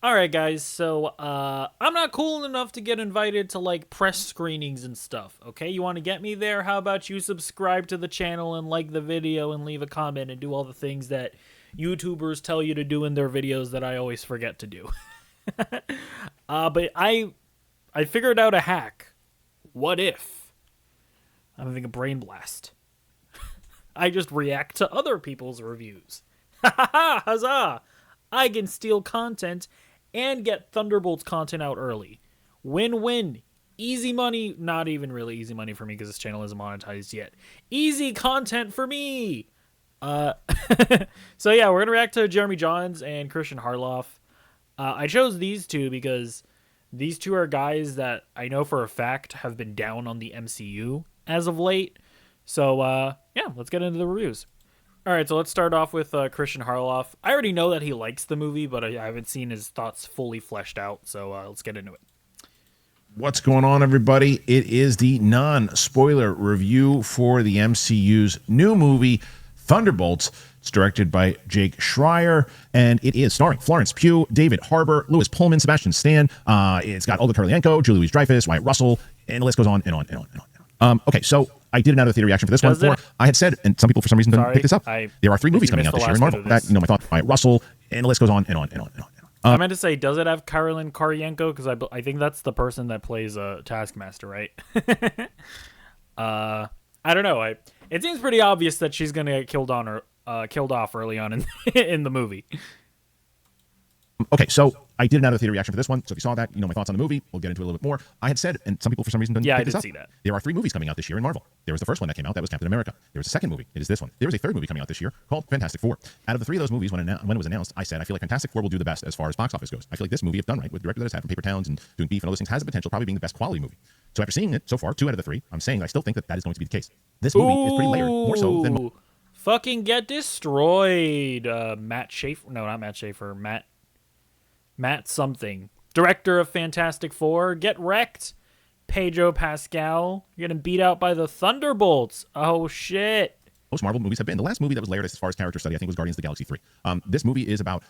All right, guys. So, I'm not cool enough to get invited to like press screenings and stuff. Okay, you want to get me there? How about you subscribe to the channel and like the video and leave a comment and do all the things that YouTubers tell you to do in their videos that I always forget to do. But I figured out a hack. What if I'm having a brain blast? I just react to other people's reviews. Ha ha ha! Huzzah! I can steal content and get Thunderbolts content out early. Win-win. Easy money. Not even really easy money for me because this channel isn't monetized yet. Easy content for me. So yeah, we're gonna react to Jeremy Jahns and Christian Harloff. I chose these two because these two are guys that I know for a fact have been down on the MCU as of late. So yeah, let's get into the reviews. All right, so let's start off with Christian Harloff. I already know that he likes the movie, but I haven't seen his thoughts fully fleshed out, so let's get into it. What's going on, everybody? It is the non-spoiler review for the MCU's new movie, Thunderbolts. It's directed by Jake Schreier, and it is starring Florence Pugh, David Harbour, Lewis Pullman, Sebastian Stan. It's got Olga Kurylenko, Julie Louis-Dreyfus, Wyatt Russell, and the list goes on and on and on and on. Okay, so I did an out of theater reaction for this one before. I had said, and some people for some reason didn't pick this up. There are 3 movies coming out this year in Marvel. That, my thought, Wyatt Russell, and the list goes on and on and on and on. I meant to say, does it have Karolyn Karyenko? Because I think that's the person that plays Taskmaster, right? I don't know. It seems pretty obvious that she's gonna get killed off early on in the movie. Okay, so I did an out of theater reaction for this one. So if you saw that, my thoughts on the movie. We'll get into it a little bit more. I had said, and some people for some reason didn't pick this up. I did see that. There are 3 movies coming out this year in Marvel. There was the first one that came out. That was Captain America. There was a second movie. It is this one. There was a third movie coming out this year called Fantastic Four. Out of the 3 of those movies, when it was announced, I said I feel like Fantastic Four will do the best as far as box office goes. I feel like this movie, if done right, with the director that it's had from Paper Towns and doing Beef and all those things, has the potential of probably being the best quality movie. So after seeing it so far, 2 out of the 3, I'm saying I still think that is going to be the case. This movie is pretty layered, more so than fucking get destroyed. Matt Schaefer. No, not Matt Schaefer. Matt something. Director of Fantastic Four. Get wrecked. Pedro Pascal. You're getting beat out by the Thunderbolts. Oh, shit. Most Marvel movies have been. The last movie that was layered as far as character study, I think, was Guardians of the Galaxy 3. This movie is about,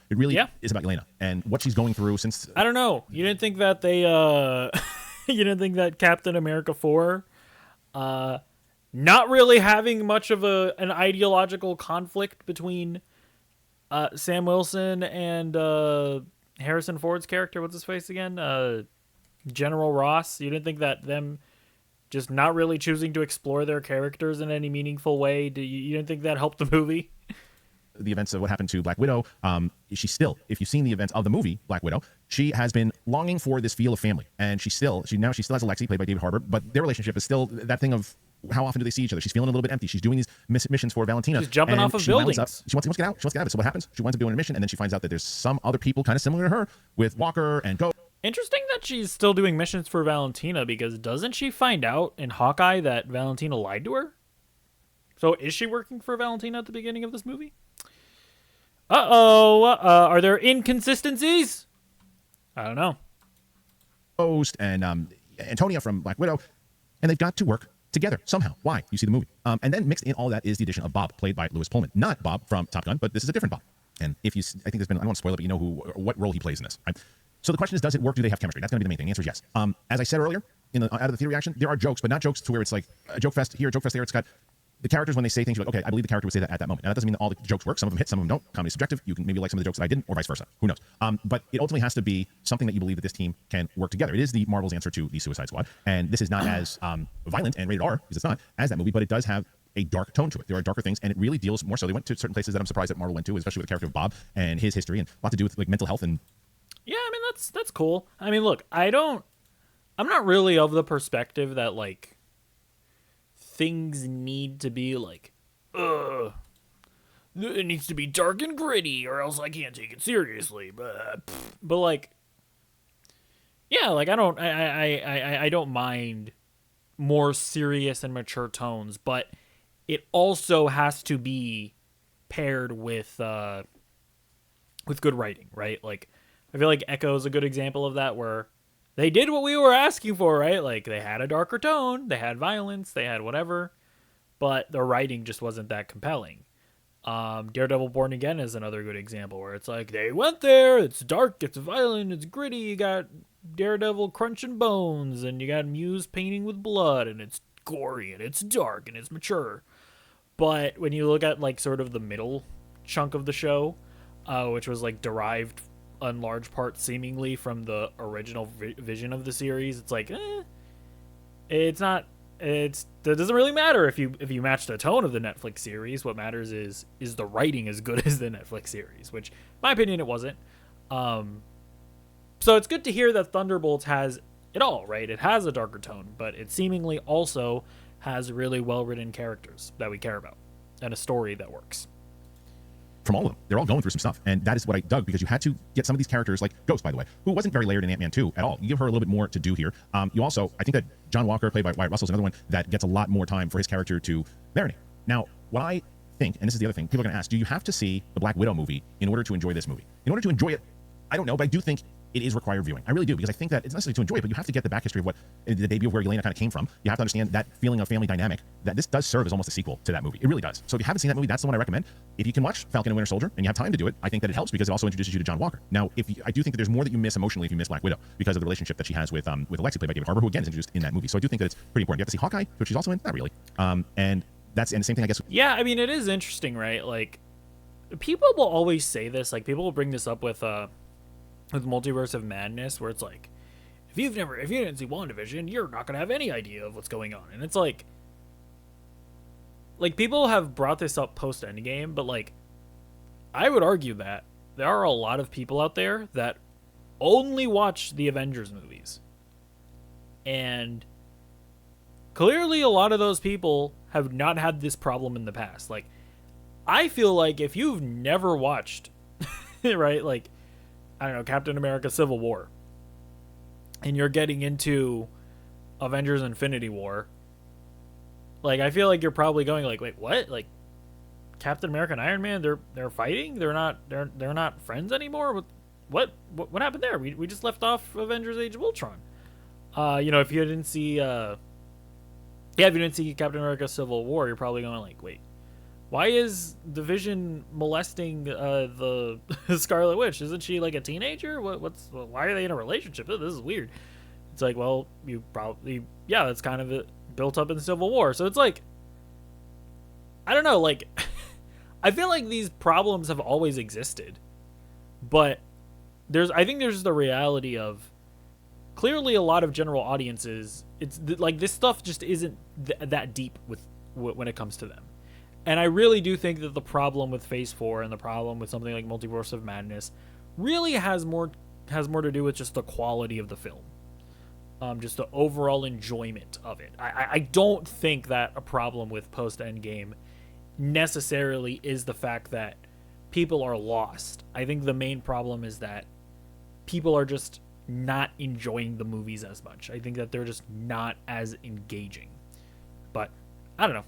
is about Yelena and what she's going through since... I don't know. You didn't think that they, you didn't think that Captain America 4, not really having much of an ideological conflict between Sam Wilson and Harrison Ford's character, what's his face again? General Ross. You didn't think that them just not really choosing to explore their characters in any meaningful way, you didn't think that helped the movie? The events of what happened to Black Widow, she still, if you've seen the events of the movie Black Widow, she has been longing for this feel of family, and she still has Alexei, played by David Harbour, but their relationship is still that thing of how often do they see each other. She's feeling a little bit empty. She's doing these missions for Valentina. She's jumping off of buildings. She wants to get out. She wants to get out of it. So what happens? She winds up doing a mission, and then she finds out that there's some other people kind of similar to her with Walker and Go. Interesting that she's still doing missions for Valentina, because doesn't she find out in Hawkeye that Valentina lied to her? So is she working for Valentina at the beginning of this movie? Are there inconsistencies? I don't know. Host and Antonia from Black Widow, and they've got to work together somehow. Why? You see the movie. And then mixed in all that is the addition of Bob, played by Lewis Pullman. Not Bob from Top Gun, but this is a different Bob. And I think there's been, I don't want to spoil it, but you know what role he plays in this, right? So the question is, does it work? Do they have chemistry? That's going to be the main thing. The answer is yes. As I said earlier, out of the theater reaction, there are jokes, but not jokes to where it's like a joke fest here, a joke fest there. It's got the characters, when they say things, you're like, okay, I believe the character would say that at that moment. Now, that doesn't mean that all the jokes work. Some of them hit, some of them don't. Comedy is subjective. You can maybe like some of the jokes that I didn't, or vice versa. Who knows? But it ultimately has to be something that you believe that this team can work together. It is the Marvel's answer to the Suicide Squad. And this is not as violent and rated R, because it's not, as that movie, but it does have a dark tone to it. There are darker things, and it really deals more so. They went to certain places that I'm surprised that Marvel went to, especially with the character of Bob and his history, and a lot to do with like mental health. And yeah, I mean, that's cool. I mean, look, I'm not really of the perspective that like things need to be like, it needs to be dark and gritty or else I can't take it seriously. But like, yeah, like I don't mind more serious and mature tones, but it also has to be paired with good writing, right? Like, I feel like Echo is a good example of that, where they did what we were asking for, right? Like, they had a darker tone, they had violence, they had whatever, but the writing just wasn't that compelling. Daredevil Born Again is another good example where it's like they went there, it's dark, it's violent, it's gritty, you got Daredevil crunching bones, and you got Muse painting with blood, and it's gory, and it's dark, and it's mature. But when you look at like sort of the middle chunk of the show, which was like derived in large part seemingly from the original vision of the series, it's like, it's not. It doesn't really matter if you match the tone of the Netflix series. What matters is the writing as good as the Netflix series, which, in my opinion, it wasn't. So it's good to hear that Thunderbolts has it all, right? It has a darker tone, but it seemingly also has really well-written characters that we care about and a story that works. From all of them. They're all going through some stuff. And that is what I dug, because you had to get some of these characters, like Ghost, by the way, who wasn't very layered in Ant-Man 2 at all. You give her a little bit more to do here. You also, I think that John Walker, played by Wyatt Russell, is another one that gets a lot more time for his character to marinate. Now, what I think, and this is the other thing, people are going to ask, do you have to see the Black Widow movie in order to enjoy this movie? In order to enjoy it, I don't know, but I do think it is required viewing. I really do, because I think that it's necessary to enjoy it, but you have to get the back history of what the debut of where Yelena kind of came from. You have to understand that feeling of family dynamic, that this does serve as almost a sequel to that movie. It really does. So if you haven't seen that movie, that's the one I recommend. If you can watch Falcon and Winter Soldier and you have time to do it, I think that it helps because it also introduces you to John Walker. Now, I do think that there's more that you miss emotionally if you miss Black Widow because of the relationship that she has with Alexei, played by David Harbour, who again is introduced in that movie. So I do think that it's pretty important. You have to see Hawkeye, which she's also in, not really. And the same thing, I guess. Yeah, I mean, it is interesting, right? Like, people will always say this. Like, people will bring this up with Multiverse of Madness, where it's like, if you didn't see WandaVision, you're not gonna have any idea of what's going on. And it's like people have brought this up post Endgame, but like, I would argue that there are a lot of people out there that only watch the Avengers movies, and clearly a lot of those people have not had this problem in the past. Like, I feel like if you've never watched right, like, I don't know, Captain America Civil War, and you're getting into Avengers Infinity War, like, I feel like you're probably going like, wait, what? Like, Captain America and Iron Man, they're fighting? They're not friends anymore? What happened there? We just left off Avengers Age of Ultron. If you didn't see Captain America Civil War, you're probably going like, wait, why is the Vision molesting the Scarlet Witch? Isn't she like a teenager? Why are they in a relationship? This is weird. It's like, well, you probably, that's kind of it built up in Civil War. So it's like, I don't know, like, I feel like these problems have always existed, but I think there's the reality of clearly a lot of general audiences, it's like this stuff just isn't that deep when it comes to them. And I really do think that the problem with Phase 4 and the problem with something like Multiverse of Madness really has more to do with just the quality of the film. Just the overall enjoyment of it. I don't think that a problem with post-Endgame necessarily is the fact that people are lost. I think the main problem is that people are just not enjoying the movies as much. I think that they're just not as engaging. But, I don't know.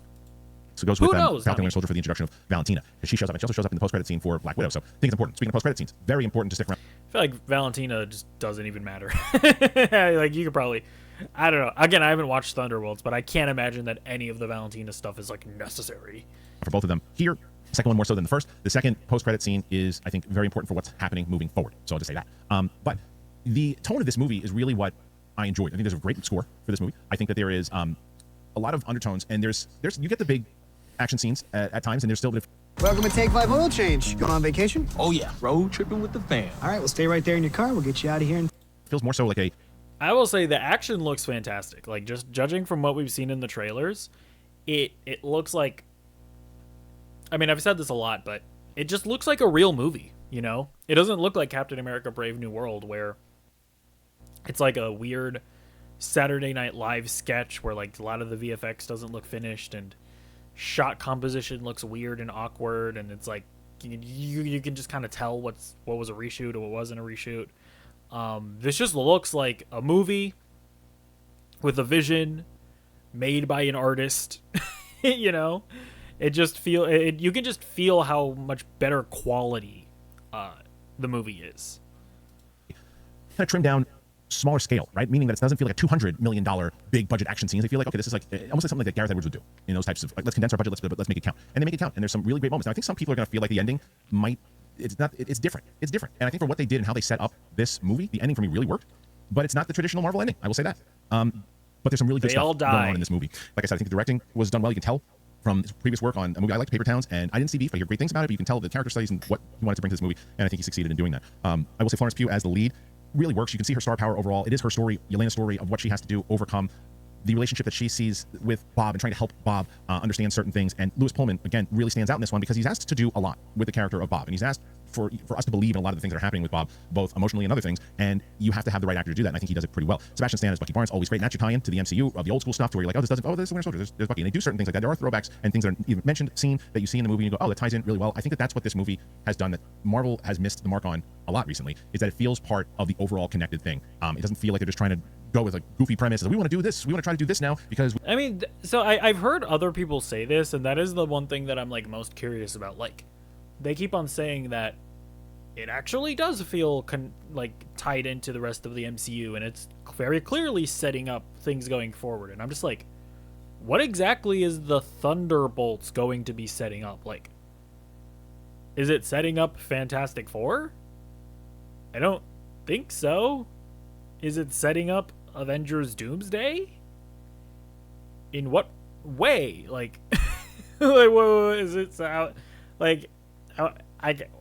So it goes with Falcon and Winter Soldier for the introduction of Valentina, because she also shows up in the post-credit scene for Black Widow. So I think it's important. Speaking of post-credit scenes, very important to stick around. I feel like Valentina just doesn't even matter. Like, you could probably, I don't know. Again, I haven't watched Thunderbolts, but I can't imagine that any of the Valentina stuff is like necessary for both of them. Here, the second one more so than the first. The second post-credit scene is, I think, very important for what's happening moving forward. So I'll just say that. But the tone of this movie is really what I enjoyed. I think there's a great score for this movie. I think that there is a lot of undertones, and there's you get the big action scenes at times, and there's still a bit of... Welcome to Take 5 Oil Change. Going on vacation? Oh, yeah. Road tripping with the fam. All right, we'll stay right there in your car. We'll get you out of here. Feels more so like a... I will say the action looks fantastic. Like, just judging from what we've seen in the trailers, it looks like... I mean, I've said this a lot, but it just looks like a real movie, you know? It doesn't look like Captain America Brave New World, where it's like a weird Saturday Night Live sketch where, like, a lot of the VFX doesn't look finished, and shot composition looks weird and awkward, and it's like you can just kind of tell what was a reshoot or what wasn't a reshoot. This just looks like a movie with a vision made by an artist. You know, you can just feel how much better quality the movie is. Kind of trimmed down smaller scale, right? Meaning that it doesn't feel like a $200 million big budget action scenes. They feel like, okay, this is like almost like something like that Gareth Edwards would do in those types of, like, let's condense our budget, let's make it count. And they make it count. And there's some really great moments. Now, I think some people are going to feel like the ending it's different. It's different. And I think for what they did and how they set up this movie, the ending for me really worked. But it's not the traditional Marvel ending. I will say that. But there's some really good stuff going on in this movie. Like I said, I think the directing was done well. You can tell from his previous work on a movie I liked, Paper Towns, and I didn't see Beef. I hear great things about it, but you can tell the character studies and what he wanted to bring to this movie, and I think he succeeded in doing that. I will say Florence Pugh as the lead really works. You can see her star power overall. It is her story, Yelena's story of what she has to do, overcome the relationship that she sees with Bob and trying to help Bob understand certain things. And Lewis Pullman, again, really stands out in this one because he's asked to do a lot with the character of Bob. And he's asked for us to believe in a lot of the things that are happening with Bob, both emotionally and other things. And you have to have the right actor to do that. And I think he does it pretty well. Sebastian Stan as Bucky Barnes, always great. And that's your tie-in to the MCU of the old school stuff to where you're like, oh, this is Winter Soldier, there's Bucky. And they do certain things like that. There are throwbacks and things that are even mentioned, seen, that you see in the movie and you go, oh, that ties in really well. I think that that's what this movie has done that Marvel has missed the mark on a lot recently, is that it feels part of the overall connected thing. It doesn't feel like they're just trying to go with a goofy premise. We want to do this. We want to try to do this now because I mean, so I've heard other people say this, and that is the one thing that I'm like most curious about. Like, they keep on saying that it actually does feel like tied into the rest of the MCU, and it's very clearly setting up things going forward. And I'm just like, what exactly is the Thunderbolts going to be setting up? Like, is it setting up Fantastic Four? I don't think so. Is it setting up Avengers Doomsday? In what way? Like, like what is it? Like,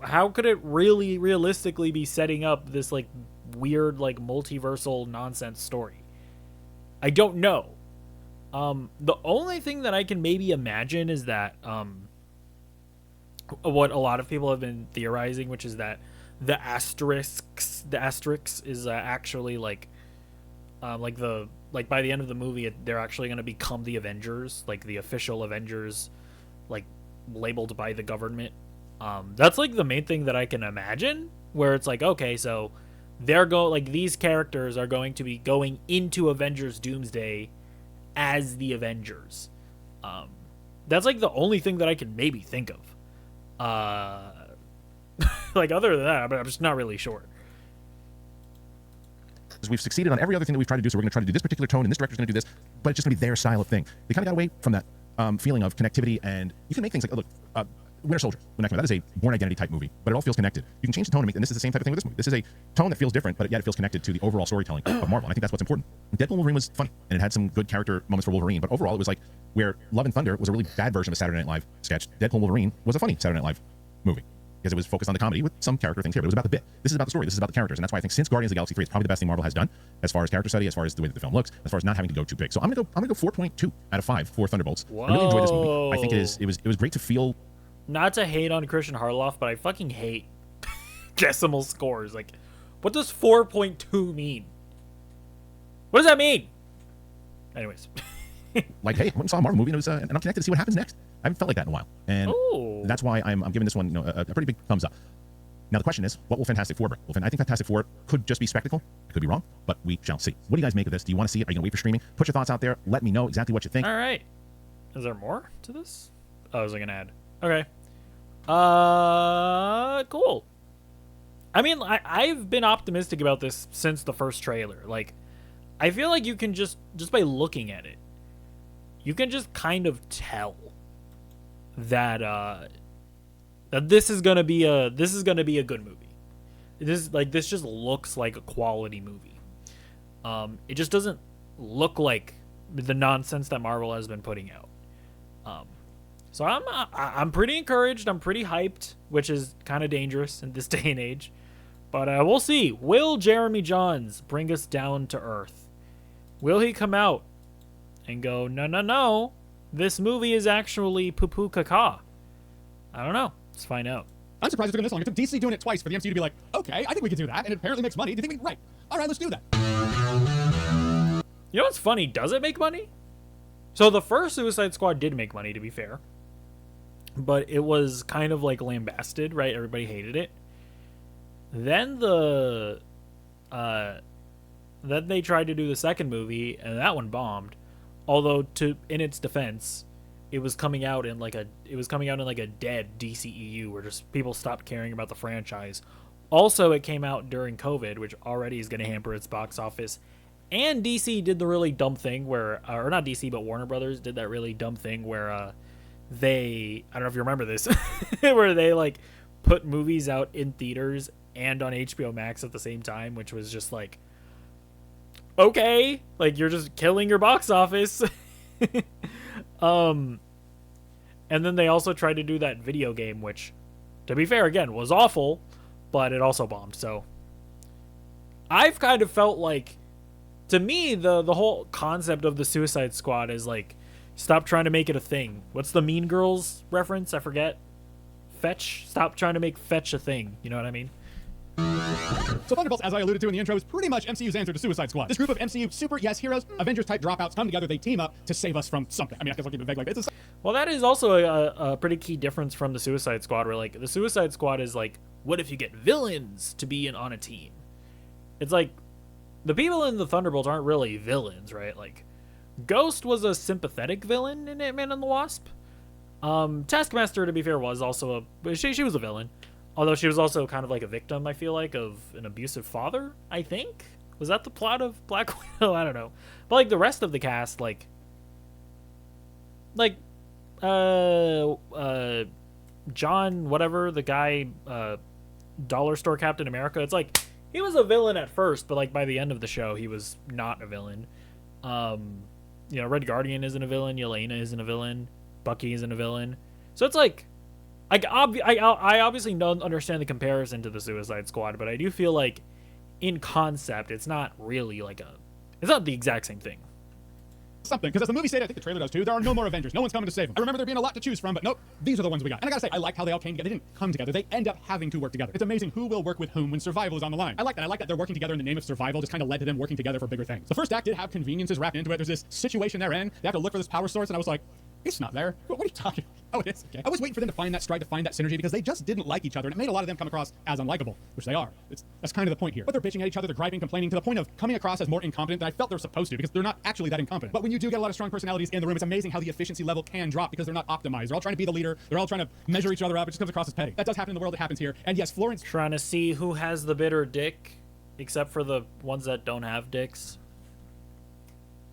how could it really realistically be setting up this like weird like multiversal nonsense story? I don't know. The only thing that I can maybe imagine is that what a lot of people have been theorizing, which is that the asterisk is actually like by the end of the movie they're actually going to become the Avengers, like the official Avengers, like labeled by the government. That's like the main thing that I can imagine, where it's like, okay, so these characters are going to be going into Avengers Doomsday as the Avengers. That's like the only thing that I can maybe think of. Like, other than that, I'm just not really sure. we've succeeded on every other thing that we've tried to do, so we're going to try to do this particular tone, and this director's going to do this, but it's just going to be their style of thing. They kind of got away from that feeling of connectivity, and you can make things like, look, Winter Soldier, that is a Born Identity type movie, but it all feels connected. You can change the tone and this is the same type of thing with this movie. This is a tone that feels different, but yet it feels connected to the overall storytelling of Marvel. And I think that's what's important. Deadpool Wolverine was funny, and it had some good character moments for Wolverine, but overall it was like where Love and Thunder was a really bad version of a Saturday Night Live sketch. Deadpool Wolverine was a funny Saturday Night Live movie, because it was focused on the comedy with some character things here, but it was about the bit. This is about the story. This is about the characters, and that's why I think since Guardians of the Galaxy 3, it's probably the best thing Marvel has done as far as character study, as far as the way that the film looks, as far as not having to go too big. So I'm gonna go 4.2 out of 5 for Thunderbolts. Whoa. I really enjoyed this movie. I think it was great to feel. Not to hate on Christian Harloff, but I fucking hate decimal scores. Like, what does 4.2 mean? What does that mean? Anyways. Like, hey, I went and saw a Marvel movie, and and I'm connected to see what happens next. I haven't felt like that in a while, and that's why I'm giving this one a pretty big thumbs up. Now the question is, what will Fantastic Four bring? Well, I think Fantastic Four could just be spectacle. I could be wrong, but we shall see. What do you guys make of this? Do you want to see it? Are you gonna wait for streaming? Put your thoughts out there. Let me know exactly what you think. All right. Is there more to this? Oh, I was like an ad. Okay. Cool. I mean, I've been optimistic about this since the first trailer. Like, I feel like you can just by looking at it, you can just kind of tell that that this is gonna be a good movie. This just looks like a quality movie. It just doesn't look like the nonsense that Marvel has been putting out. So I'm pretty encouraged. I'm pretty hyped, which is kind of dangerous in this day and age. But we'll see. Will Jeremy Jahns bring us down to earth? Will he come out and go, no, this movie is actually poo-poo caca? I don't know. Let's find out. I'm surprised it took this long. It took DC doing it twice for the MCU to be like, okay, I think we can do that, and it apparently makes money. Do you think right? All right, let's do that. You know what's funny? Does it make money? So the first Suicide Squad did make money, to be fair. But it was kind of like lambasted, right? Everybody hated it. Then then they tried to do the second movie, and that one bombed. Although, in its defense, it was coming out in like a dead DCEU where just people stopped caring about the franchise Also, it came out during COVID, which already is going to hamper its box office. And DC did the really dumb thing where, or not DC, but Warner Brothers did that really dumb thing where I don't know if you remember this, where they like put movies out in theaters and on HBO Max at the same time, which was just like, okay, like you're just killing your box office. And then they also tried to do that video game, which, to be fair, again, was awful, but it also bombed. So I've kind of felt like, to me, the whole concept of the Suicide Squad is like, stop trying to make it a thing. What's the Mean Girls reference? I forget. Fetch. Stop trying to make fetch a thing. You know what I mean? So Thunderbolts, as I alluded to in the intro, is pretty much MCU's answer to Suicide Squad. This group of MCU super heroes, Avengers-type dropouts come together, they team up to save us from something. I mean, I guess I'll keep it vague like this. Well, that is also a pretty key difference from the Suicide Squad, where like the Suicide Squad is like, what if you get villains to be on a team? It's like the people in the Thunderbolts aren't really villains, right? Like Ghost was a sympathetic villain in Ant-Man and the Wasp. Taskmaster, to be fair, was also she was a villain. Although she was also kind of like a victim, I feel like, of an abusive father, I think? Was that the plot of Black Widow? I don't know. But, like, the rest of the cast, John, whatever, the guy, Dollar Store Captain America, it's like, he was a villain at first, but, like, by the end of the show, he was not a villain. Red Guardian isn't a villain, Yelena isn't a villain, Bucky isn't a villain. So it's like, I obviously don't understand the comparison to the Suicide Squad, but I do feel like in concept it's not really like it's not the exact same thing. Something, because as the movie stated, I think the trailer does too, there are no more Avengers. No one's coming to save them. I remember there being a lot to choose from, but nope, these are the ones we got. And I gotta say, I liked how they all came together. They didn't come together. They end up having to work together. It's amazing who will work with whom when survival is on the line. I like that. I like that they're working together in the name of survival, just kind of led to them working together for bigger things. The first act did have conveniences wrapped into it. There's this situation they're in. They have to look for this power source, and I was like, it's not there. What are you talking about? Oh, it is. Okay. I was waiting for them to find that stride, to find that synergy, because they just didn't like each other, and it made a lot of them come across as unlikable, which they are. That's kind of the point here. But they're bitching at each other, they're griping, complaining, to the point of coming across as more incompetent than I felt they're supposed to, because they're not actually that incompetent. But when you do get a lot of strong personalities in the room, it's amazing how the efficiency level can drop because they're not optimized. They're all trying to be the leader. They're all trying to measure each other up. It just comes across as petty. That does happen in the world. It happens here. And yes, Florence Trying to see who has the bitter dick, except for the ones that don't have dicks.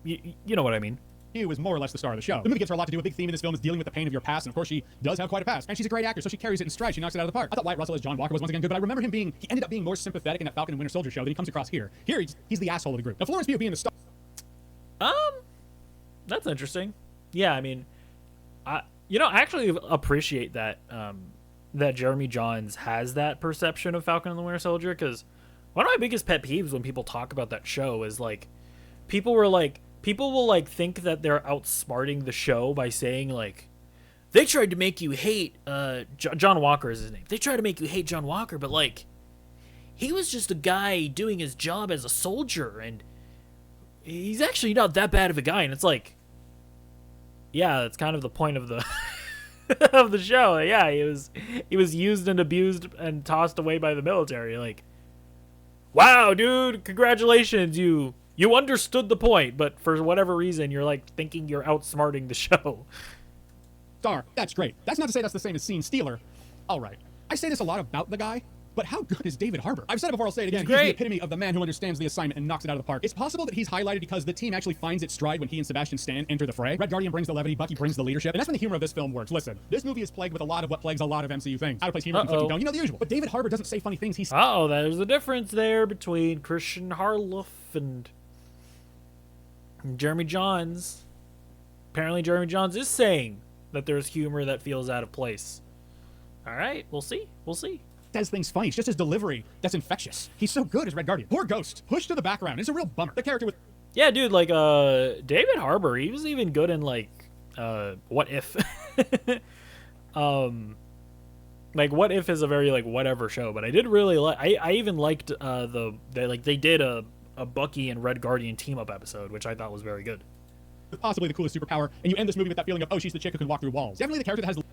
You know what I mean. Hugh is more or less the star of the show. The movie gives her a lot to do. A big theme in this film is dealing with the pain of your past, and of course she does have quite a past. And she's a great actor, so she carries it in stride. She knocks it out of the park. I thought Wyatt Russell as John Walker was once again good, but I remember him he ended up being more sympathetic in that Falcon and Winter Soldier show than he comes across here. Here he's the asshole of the group. Now Florence Pugh being the star. That's interesting. Yeah, I mean, I actually appreciate that that Jeremy Jahns has that perception of Falcon and the Winter Soldier, because one of my biggest pet peeves when people talk about that show is like people will like think that they're outsmarting the show by saying like they tried to make you hate John Walker is his name. They tried to make you hate John Walker, but like he was just a guy doing his job as a soldier, and he's actually not that bad of a guy. And it's like, yeah, that's kind of the point of the of the show. Yeah, he was used and abused and tossed away by the military. Like, wow, dude, congratulations, you understood the point, but for whatever reason, you're like thinking you're outsmarting the show. Star, that's great. That's not to say that's the same as Scene Stealer. All right. I say this a lot about the guy, but how good is David Harbour? I've said it before, I'll say it again. He's the epitome of the man who understands the assignment and knocks it out of the park. It's possible that he's highlighted because the team actually finds its stride when he and Sebastian Stan enter the fray. Red Guardian brings the levity, Bucky brings the leadership, and that's when the humor of this film works. Listen, this movie is plagued with a lot of what plagues a lot of MCU things. Out of place humor, conflicting tone, you know the usual. But David Harbour doesn't say funny things. There's a difference there between Christian Harloff and Jeremy Jahns. Apparently Jeremy Jahns is saying that there's humor that feels out of place. All right, we'll see. Says things funny. It's just his delivery that's infectious. He's so good as Red Guardian. Poor Ghost, pushed to the background. It's a real bummer. The character with... Yeah, dude, like, David Harbour, he was even good in, like, What If? Like, What If is a very, like, whatever show, but I did really like... I even liked, they did a Bucky and Red Guardian team-up episode, which I thought was very good. Possibly the coolest superpower, and you end this movie with that feeling of, oh, she's the chick who can walk through walls. Definitely the character that has the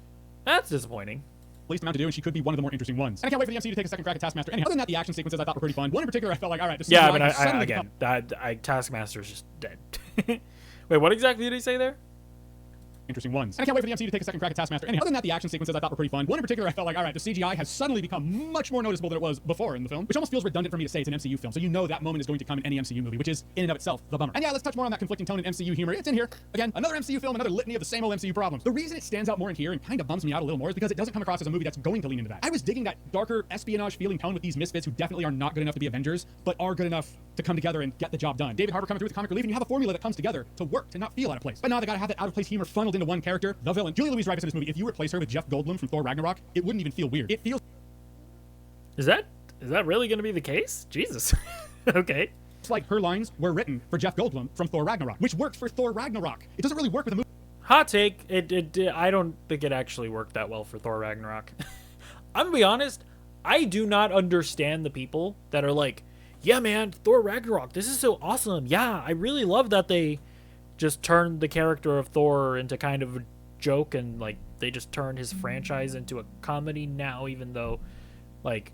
That's disappointing. least amount to do, and she could be one of the more interesting ones. And I can't wait for the MCU to take a second crack at Taskmaster. Anyhow, other than that, the action sequences I thought were pretty fun. One in particular, I felt like, all right, this is yeah, but again, Taskmaster's just dead. Wait, what exactly did he say there? interesting ones. And I can't wait for the MCU to take a second crack at Taskmaster. Anyhow, other than that, the action sequences I thought were pretty fun. One in particular, I felt like, all right, the CGI has suddenly become much more noticeable than it was before in the film, which almost feels redundant for me to say it's an MCU film. So you know that moment is going to come in any MCU movie, which is in and of itself the bummer. And yeah, let's touch more on that conflicting tone and MCU humor. It's in here. Again, another MCU film, another litany of the same old MCU problems. The reason it stands out more in here and kind of bums me out a little more is because it doesn't come across as a movie that's going to lean into that. I was digging that darker espionage feeling tone with these misfits who definitely are not good enough to be Avengers, but are good enough to come together and get the job done. David Harbour coming through with comic relief, and you have a formula that comes together to work, to not feel out of place. But now they gotta have that out of place humor funneled into one character, the villain. Julia Louis-Dreyfus in this movie, if you replace her with Jeff Goldblum from Thor Ragnarok, it wouldn't even feel weird. It feels Is that really going to be the case? Jesus. Okay. it's like her lines were written for Jeff Goldblum from Thor Ragnarok, which worked for Thor Ragnarok. It doesn't really work with a movie. Hot take. I don't think it actually worked that well for Thor Ragnarok. I'm gonna be honest. I do not understand the people that are like, yeah, man, Thor Ragnarok, this is so awesome. Yeah, I really love that they just turned the character of Thor into kind of a joke, and like they just turned his franchise into a comedy now, even though like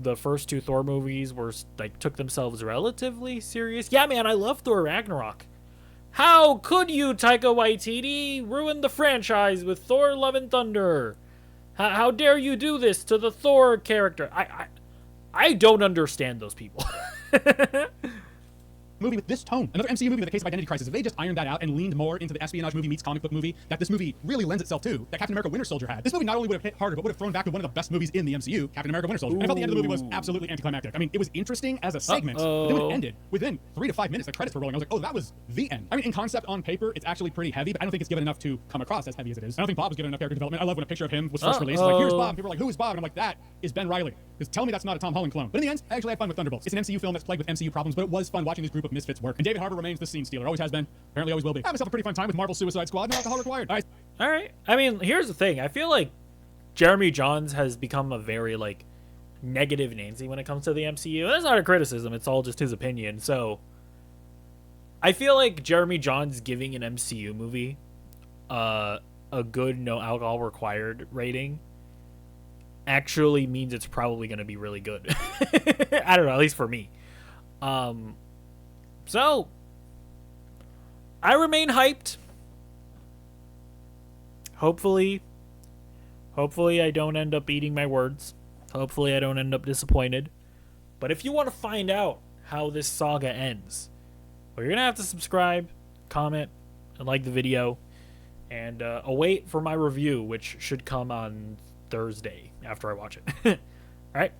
the first two Thor movies were like took themselves relatively serious. Yeah, man, I love Thor Ragnarok. How could you, Taika Waititi, ruin the franchise with Thor: Love and Thunder? How dare you do this to the Thor character? I don't understand those people. Movie with this tone. Another MCU movie with a case of identity crisis. If they just ironed that out and leaned more into the espionage movie meets comic book movie that this movie really lends itself to, that Captain America Winter Soldier had, this movie not only would have hit harder, but would have thrown back to one of the best movies in the MCU, Captain America Winter Soldier. And I felt the end of the movie was absolutely anticlimactic. I mean, it was interesting as a segment, but then when it ended, within 3 to 5 minutes, the credits were rolling. I was like, oh, that was the end. I mean, in concept, on paper, it's actually pretty heavy, but I don't think it's given enough to come across as heavy as it is. I don't think Bob was given enough character development. I love when a picture of him was first released. It's like, here's Bob. And people are like, who is Bob? And I'm like, that is Ben Reilly. Because tell me that's not a Tom Holland clone. But in the end, I actually had fun with Thunderbolts. It's an MCU film that's plagued with MCU problems, but it was fun watching this group of misfits work. And David Harbour remains the scene stealer. Always has been. Apparently always will be. I had myself a pretty fun time with Marvel Suicide Squad. No alcohol required. All right. I mean, here's the thing. I feel like Jeremy Jahns has become a very like negative Nancy when it comes to the MCU. That's not a criticism. It's all just his opinion. So I feel like Jeremy Jahns giving an MCU movie a good no alcohol required rating actually means it's probably going to be really good. I don't know, at least for me. So I remain hyped. Hopefully I don't end up eating my words. Hopefully I don't end up disappointed. But if you want to find out how this saga ends, well, you're going to have to subscribe, comment, and like the video, and await for my review, which should come on Thursday after I watch it. All right.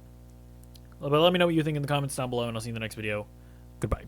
But let me know what you think in the comments down below, and I'll see you in the next video. Goodbye.